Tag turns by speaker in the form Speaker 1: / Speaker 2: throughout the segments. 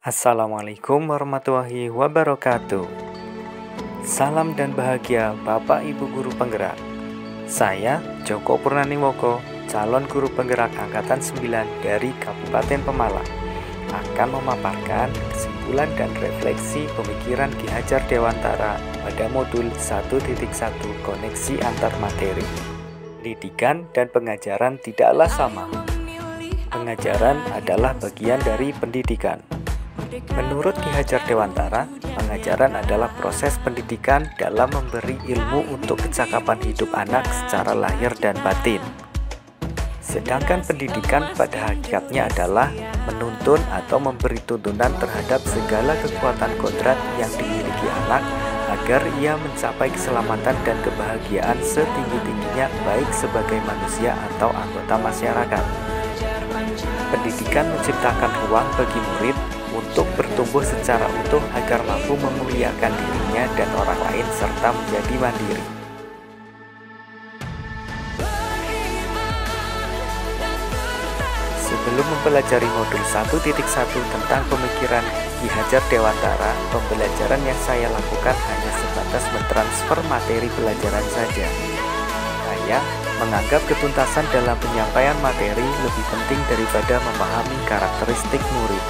Speaker 1: Assalamualaikum warahmatullahi wabarakatuh. Salam dan bahagia Bapak Ibu Guru Penggerak. Saya Joko Purnaniwoko, calon guru penggerak Angkatan 9 dari Kabupaten Pemalang, akan memaparkan kesimpulan dan refleksi pemikiran Ki Hajar Dewantara pada modul 1.1 koneksi antar materi. Pendidikan dan pengajaran tidaklah sama. Pengajaran adalah bagian dari pendidikan. Menurut Ki Hajar Dewantara, pengajaran adalah proses pendidikan dalam memberi ilmu untuk kecakapan hidup anak secara lahir dan batin. Sedangkan pendidikan pada hakikatnya adalah menuntun atau memberi tuntunan terhadap segala kekuatan kodrat yang dimiliki anak agar ia mencapai keselamatan dan kebahagiaan setinggi-tingginya baik sebagai manusia atau anggota masyarakat. Pendidikan menciptakan ruang bagi murid untuk bertumbuh secara utuh agar mampu memuliakan dirinya dan orang lain serta menjadi mandiri. Sebelum mempelajari modul 1.1 tentang pemikiran Ki Hajar Dewantara, pembelajaran yang saya lakukan hanya sebatas mentransfer materi pelajaran saja. Saya menganggap ketuntasan dalam penyampaian materi lebih penting daripada memahami karakteristik murid.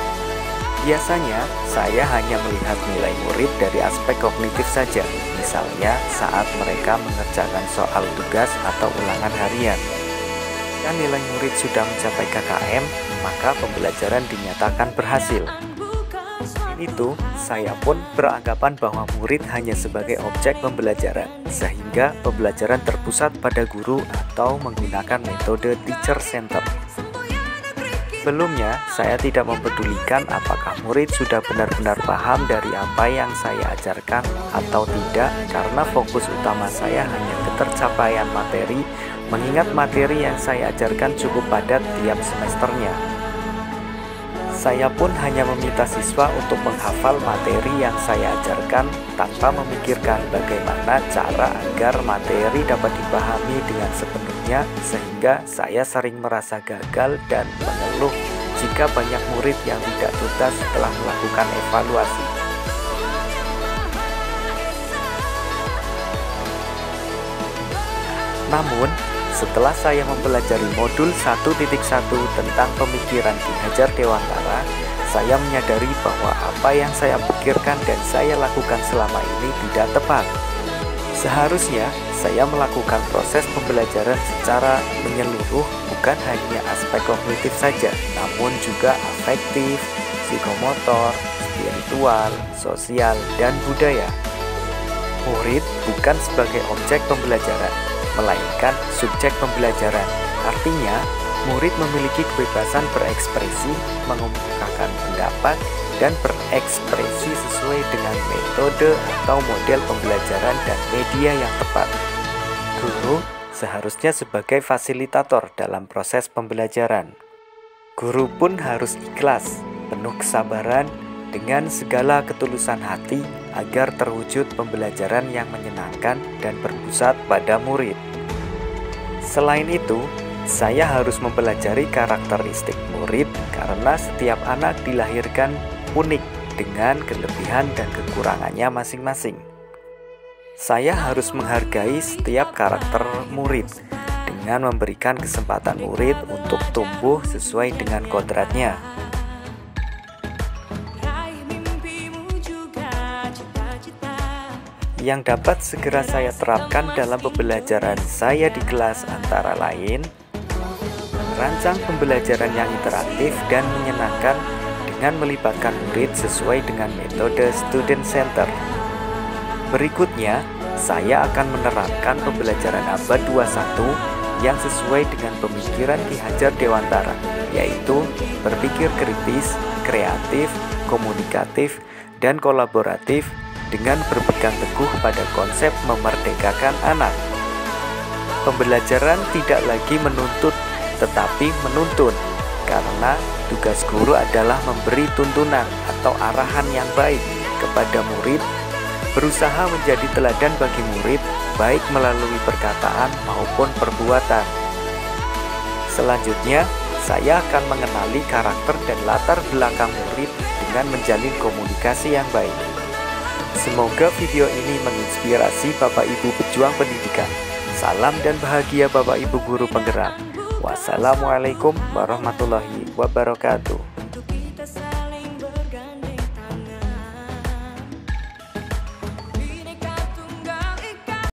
Speaker 1: Biasanya, saya hanya melihat nilai murid dari aspek kognitif saja, misalnya saat mereka mengerjakan soal tugas atau ulangan harian. Jika nilai murid sudah mencapai KKM, maka pembelajaran dinyatakan berhasil. Itu, saya pun beranggapan bahwa murid hanya sebagai objek pembelajaran, sehingga pembelajaran terpusat pada guru atau menggunakan metode teacher center. Sebelumnya, saya tidak mempedulikan apakah murid sudah benar-benar paham dari apa yang saya ajarkan atau tidak, karena fokus utama saya hanya ketercapaian materi, mengingat materi yang saya ajarkan cukup padat tiap semesternya. Saya pun hanya meminta siswa untuk menghafal materi yang saya ajarkan tanpa memikirkan bagaimana cara agar materi dapat dipahami dengan sepenuhnya, sehingga saya sering merasa gagal dan mengeluh jika banyak murid yang tidak tuntas setelah melakukan evaluasi. Namun, setelah saya mempelajari modul 1.1 tentang pemikiran Ki Hajar Dewantara, saya menyadari bahwa apa yang saya pikirkan dan saya lakukan selama ini tidak tepat. Seharusnya, saya melakukan proses pembelajaran secara menyeluruh, bukan hanya aspek kognitif saja, namun juga afektif, psikomotor, spiritual, sosial, dan budaya. Murid bukan sebagai objek pembelajaran, melainkan subjek pembelajaran. Artinya, murid memiliki kebebasan berekspresi, mengemukakan pendapat, dan berekspresi sesuai dengan metode atau model pembelajaran dan media yang tepat. Guru seharusnya sebagai fasilitator dalam proses pembelajaran. Guru pun harus ikhlas, penuh kesabaran, dengan segala ketulusan hati agar terwujud pembelajaran yang menyenangkan dan berpusat pada murid. Selain itu, saya harus mempelajari karakteristik murid karena setiap anak dilahirkan unik dengan kelebihan dan kekurangannya masing-masing. Saya harus menghargai setiap karakter murid dengan memberikan kesempatan murid untuk tumbuh sesuai dengan kodratnya. Yang dapat segera saya terapkan dalam pembelajaran saya di kelas antara lain: merancang pembelajaran yang interaktif dan menyenangkan dengan melibatkan murid sesuai dengan metode student center. Berikutnya, saya akan menerapkan pembelajaran abad 21 yang sesuai dengan pemikiran Ki Hajar Dewantara, yaitu berpikir kritis, kreatif, komunikatif, dan kolaboratif dengan berpegang teguh pada konsep memerdekakan anak. Pembelajaran tidak lagi menuntut, tetapi menuntun, karena tugas guru adalah memberi tuntunan atau arahan yang baik kepada murid, berusaha menjadi teladan bagi murid, baik melalui perkataan maupun perbuatan. Selanjutnya, saya akan mengenali karakter dan latar belakang murid dengan menjalin komunikasi yang baik. Semoga video ini menginspirasi Bapak Ibu pejuang pendidikan. Salam dan bahagia Bapak Ibu guru penggerak. Wassalamualaikum warahmatullahi wabarakatuh.